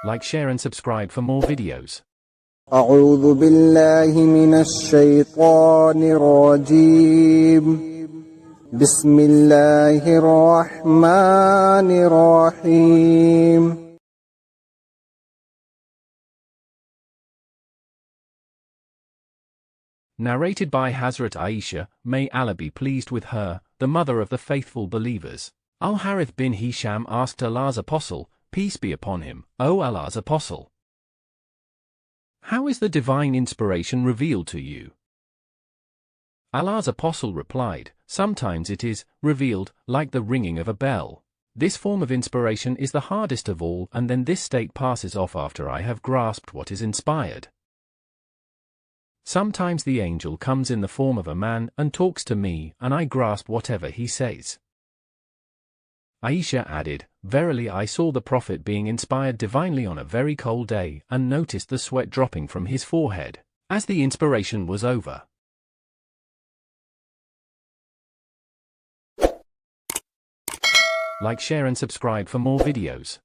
Like, share and subscribe for more videos. أعوذ بالله من الشيطان الرجيم. بسم الله الرحمن الرحيم. Narrated by Hazrat Aisha, may Allah be pleased with her, the mother of the faithful believers. Al-Harith bin Hisham asked Allah's Apostle, peace be upon him, O Allah's Apostle, how is the divine inspiration revealed to you? Allah's Apostle replied, sometimes it is revealed like the ringing of a bell. This form of inspiration is the hardest of all, and then this state passes off after I have grasped what is inspired. Sometimes the angel comes in the form of a man and talks to me, and I grasp whatever he says. Aisha added, verily I saw the Prophet being inspired divinely on a very cold day, and noticed the sweat dropping from his forehead as the inspiration was over. Like, share and subscribe for more videos.